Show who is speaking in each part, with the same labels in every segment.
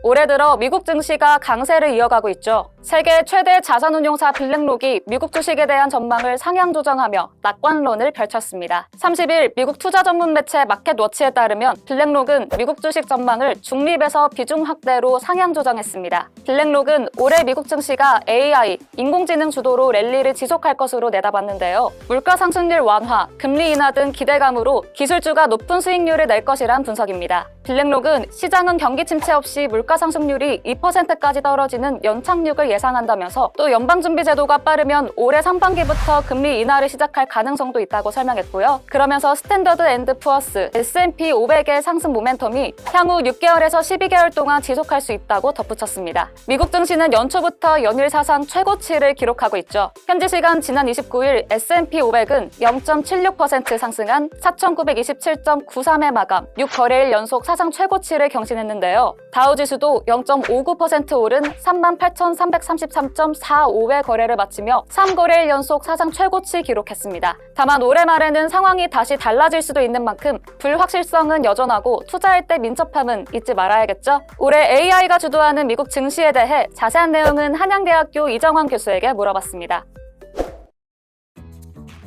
Speaker 1: 올해 들어 미국 증시가 강세를 이어가고 있죠. 세계 최대 자산운용사 블랙록이 미국 주식에 대한 전망을 상향 조정하며 낙관론을 펼쳤습니다. 30일 미국 투자 전문 매체 마켓워치에 따르면 블랙록은 미국 주식 전망을 중립에서 비중 확대로 상향 조정했습니다. 블랙록은 올해 미국 증시가 AI, 인공지능 주도로 랠리를 지속할 것으로 내다봤는데요. 물가 상승률 완화, 금리 인하 등 기대감으로 기술주가 높은 수익률을 낼 것이란 분석입니다. 블랙록은 시장은 경기 침체 없이 물가 상승률이 2%까지 떨어지는 연착륙을 예상한다면서 또 연방준비제도가 빠르면 올해 상반기부터 금리 인하를 시작할 가능성도 있다고 설명했고요. 그러면서 스탠더드 앤드 푸어스, S&P 500의 상승 모멘텀이 향후 6개월에서 12개월 동안 지속할 수 있다고 덧붙였습니다. 미국 증시는 연초부터 연일 사상 최고치를 기록하고 있죠. 현지 시간 지난 29일 S&P 500은 0.76% 상승한 4,927.93의 마감, 6거래일 연속 사상 최고치를 경신했는데요. 다우지수도 0.59% 오른 38,333.45의 거래를 마치며 3거래일 연속 사상 최고치 기록했습니다. 다만 올해 말에는 상황이 다시 달라질 수도 있는 만큼 불확실성은 여전하고 투자할 때 민첩함은 잊지 말아야겠죠? 올해 AI가 주도하는 미국 증시에 대해 자세한 내용은 한양대학교 이정환 교수에게 물어봤습니다.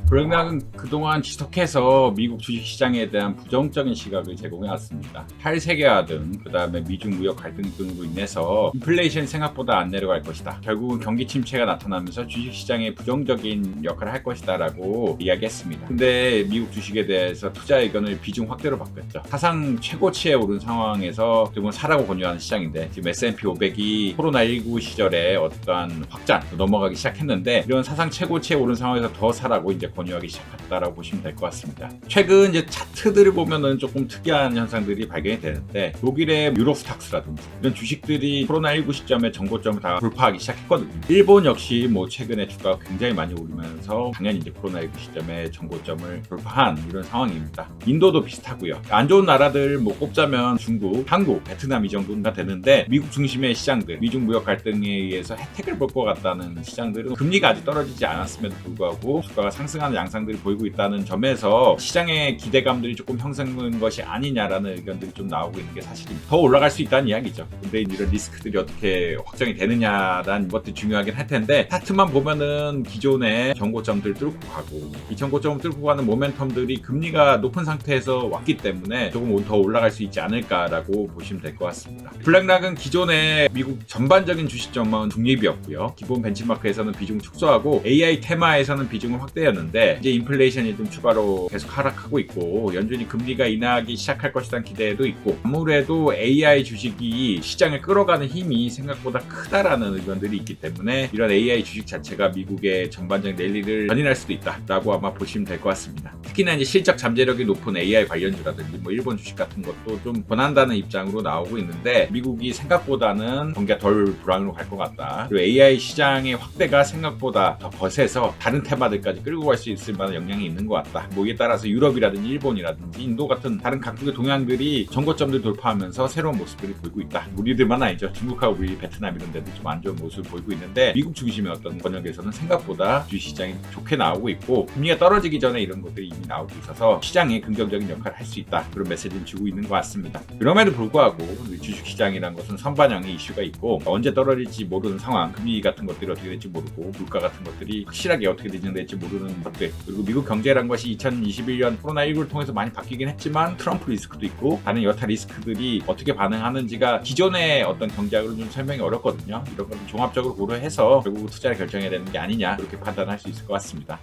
Speaker 2: 블랙록은 그동안 지속해서 미국 주식시장에 대한 부정적인 시각을 제공해왔습니다. 탈세계화 등 그다음에 미중 무역 갈등 등으로 인해서 인플레이션이 생각보다 안 내려갈 것이다. 결국은 경기 침체가 나타나면서 주식시장에 부정적인 역할을 할 것이다 라고 이야기했습니다. 근데 미국 주식에 대해서 투자 의견을 비중 확대로 바꿨죠. 사상 최고치에 오른 상황에서 지금 사라고 권유하는 시장인데 지금 S&P 500이 코로나19 시절에 어떠한 확장 넘어가기 시작했는데 이런 사상 최고치에 오른 상황에서 더 사라고 이제 권유하기 시작했다라고 보시면 될 것 같습니다. 최근 이제 차트들을 보면은 조금 특이한 현상들이 발견이 되는데 독일의 유로스탁스라든지 이런 주식들이 코로나19 시점에 정고점을 다 돌파하기 시작했거든요. 일본 역시 뭐 최근에 주가가 굉장히 많이 오르면서 당연히 이제 코로나19 시점에 정고점을 돌파한 이런 상황입니다. 인도도 비슷하고요. 안 좋은 나라들 뭐 꼽자면 중국, 한국, 베트남 이 정도가 되는데 미국 중심의 시장들, 미중 무역 갈등에 의해서 혜택을 볼 것 같다는 시장들은 금리가 아직 떨어지지 않았음에도 불구하고 주가가 상승하는 양상들이 보이고 있다는 점에서 시장의 기대감들이 조금 형성된 것이 아니냐라는 의견들이 좀 나오고 있는 게 사실입니다. 더 올라갈 수 있다는 이야기죠. 근데 이런 리스크들이 어떻게 확정이 되느냐라는 것도 중요하긴 할 텐데 차트만 보면은 기존의 정고점들 뚫고 가고 이 정고점을 뚫고 가는 모멘텀들이 금리가 높은 상태에서 왔기 때문에 조금 더 올라갈 수 있지 않을까라고 보시면 될 것 같습니다. 블랙록은 기존의 미국 전반적인 주식 전망은 중립이었고요. 기본 벤치마크에서는 비중을 축소하고 AI 테마에서는 비중을 확대했는데 이제 인플레이션이 좀 추가로 계속 하락하고 있고 연준이 금리가 인하하기 시작할 것이라는 기대도 있고 아무래도 AI 주식이 시장을 끌어가는 힘이 생각보다 크다라는 의견들이 있기 때문에 이런 AI 주식 자체가 미국의 전반적인 랠리를 견인할 수도 있다라고 아마 보시면 될 것 같습니다. 특히나 이제 실적 잠재력이 높은 AI 관련주라든지 뭐 일본 주식 같은 것도 좀 권한다는 입장으로 나오고 있는데 미국이 생각보다는 경기가 덜 불황으로 갈 것 같다. 그리고 AI 시장의 확대가 생각보다 더 거세서 다른 테마들까지 끌고 갈 수 있을 만한 영향이 있는 것 같다. 뭐 이에 따라서 유럽이라든지 일본이라든지 인도 같은 다른 각국의 동향들이 정고점들 돌파하면서 새로운 모습들이 보이고 있다. 우리들만 아니죠. 중국하고 우리 베트남 이런 데도 좀 안 좋은 모습을 보이고 있는데 미국 중심의 어떤 번역에서는 생각보다 주식시장이 좋게 나오고 있고 금리가 떨어지기 전에 이런 것들이 이미 나오고 있어서 시장에 긍정적인 역할을 할 수 있다. 그런 메시지를 주고 있는 것 같습니다. 그럼에도 불구하고 주식시장이라는 것은 선반영의 이슈가 있고 언제 떨어질지 모르는 상황, 금리 같은 것들이 어떻게 될지 모르고 물가 같은 것들이 확실하게 어떻게 진행될지 모르는 것들 그리고 미국 경제라는 것이 2021년 코로나19를 통해서 많이 바뀌긴 했지만 트럼프 리스크도 있고 다른 여타 리스크들이 어떻게 반응하는지가 기존의 어떤 경제학으로 좀 설명이 어렵거든요. 이런 걸 종합적으로 고려해서 결국 투자를 결정해야 되는 게 아니냐 그렇게 판단할 수 있을 것 같습니다.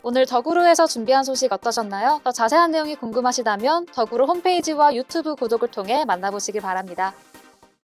Speaker 1: 오늘 더구로에서 준비한 소식 어떠셨나요? 더 자세한 내용이 궁금하시다면 더구로 홈페이지와 유튜브 구독을 통해 만나보시기 바랍니다.